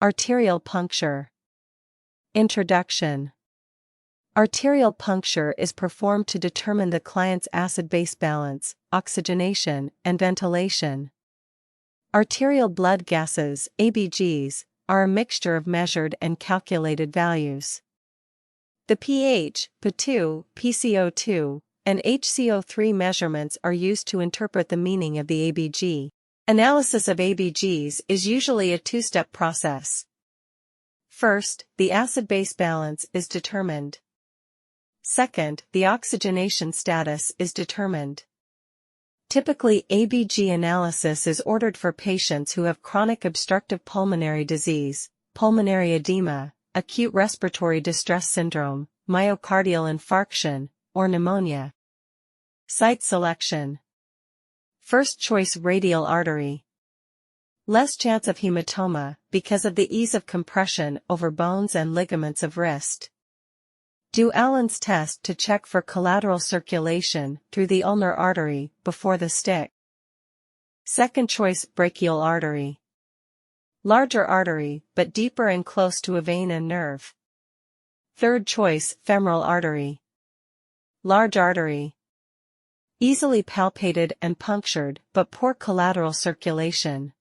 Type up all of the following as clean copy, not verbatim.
Arterial puncture. Introduction. Arterial puncture is performed to determine the client's acid-base balance, oxygenation, and ventilation. Arterial blood gases, ABGs, are a mixture of measured and calculated values. The pH, PO2, PCO2, and HCO3 measurements are used to interpret the meaning of the ABG. Analysis of ABGs is usually a two-step process. First, the acid-base balance is determined. Second, the oxygenation status is determined. Typically, ABG analysis is ordered for patients who have chronic obstructive pulmonary disease, pulmonary edema, acute respiratory distress syndrome, myocardial infarction, or pneumonia. Site selection. First choice radial artery. Less chance of hematoma because of the ease of compression over bones and ligaments of wrist. Do Allen's test to check for collateral circulation through the ulnar artery before the stick. Second choice brachial artery. Larger artery but deeper and close to a vein and nerve. Third choice femoral artery. Large artery. Easily palpated and punctured but poor collateral circulation.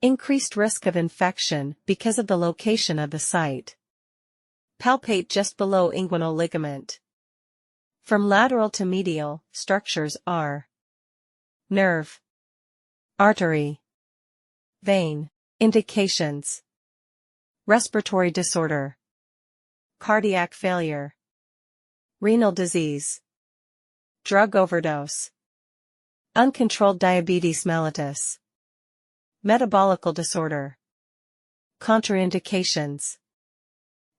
Increased risk of infection because of the location of the site. Palpate just below inguinal ligament. From lateral to medial, structures are nerve, artery, vein. Indications: respiratory disorder, cardiac failure, renal disease, drug overdose, uncontrolled diabetes mellitus, metabolical disorder. Contraindications: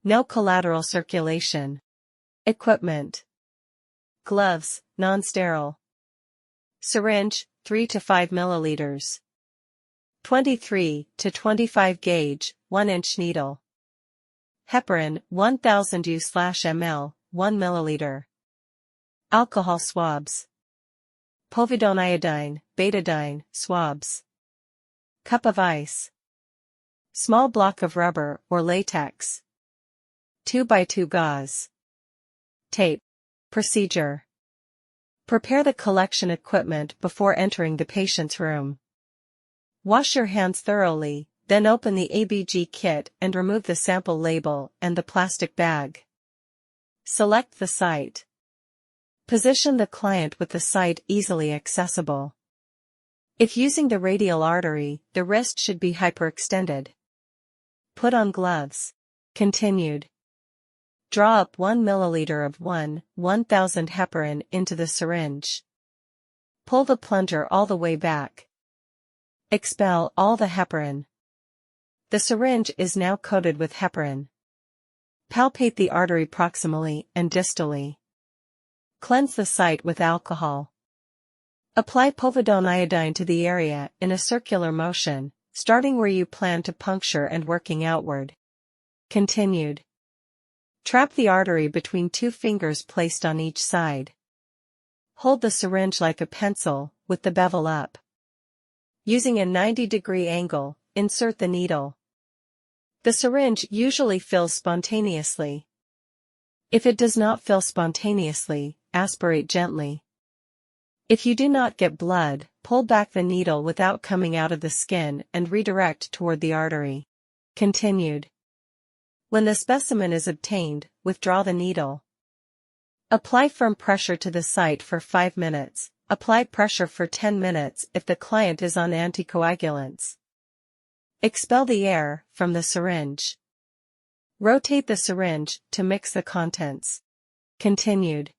no collateral circulation. Equipment: gloves, non-sterile. Syringe, 3 to 5 milliliters. 23 to 25 gauge, 1-inch needle. Heparin, 1000 U/ml, 1 milliliter. Alcohol swabs. Povidone iodine, betadine, swabs. Cup of ice. Small block of rubber or latex. 2x2 gauze. Tape. Procedure. Prepare the collection equipment before entering the patient's room. Wash your hands thoroughly, then open the ABG kit and remove the sample label and the plastic bag. Select the site. Position the client with the site easily accessible. If using the radial artery, the wrist should be hyperextended. Put on gloves. Continued. Draw up 1 milliliter of 1,000 heparin into the syringe. Pull the plunger all the way back. Expel all the heparin. The syringe is now coated with heparin. Palpate the artery proximally and distally. Cleanse the site with alcohol. Apply povidone iodine to the area in a circular motion, starting where you plan to puncture and working outward. Continued. Trap the artery between 2 fingers placed on each side. Hold the syringe like a pencil, with the bevel up. Using a 90-degree angle, insert the needle. The syringe usually fills spontaneously. If it does not fill spontaneously, aspirate gently. If you do not get blood, pull back the needle without coming out of the skin and redirect toward the artery. Continued. When the specimen is obtained, withdraw the needle. Apply firm pressure to the site for 5 minutes. Apply pressure for 10 minutes if the client is on anticoagulants. Expel the air from the syringe. Rotate the syringe to mix the contents. Continued.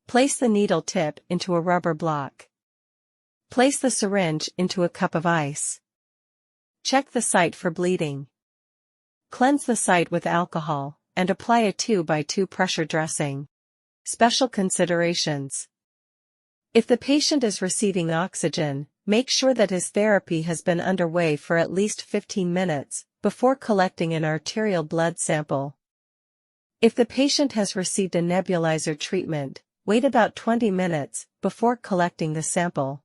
Place the needle tip into a rubber block. Place the syringe into a cup of ice. Check the site for bleeding. Cleanse the site with alcohol, and apply a 2x2 pressure dressing. Special considerations. If the patient is receiving oxygen, make sure that his therapy has been underway for at least 15 minutes, before collecting an arterial blood sample. If the patient has received a nebulizer treatment, wait about 20 minutes, before collecting the sample.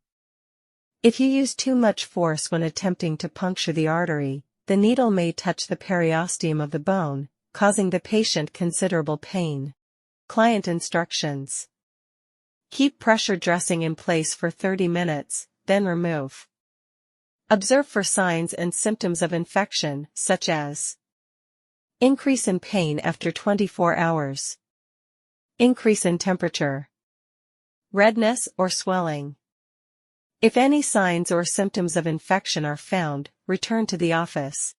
If you use too much force when attempting to puncture the artery, The needle may touch the periosteum of the bone, causing the patient considerable pain. Client instructions. Keep pressure dressing in place for 30 minutes, then remove. Observe for signs and symptoms of infection, such as increase in pain after 24 hours, increase in temperature, redness or swelling. If any signs or symptoms of infection are found, return to the office.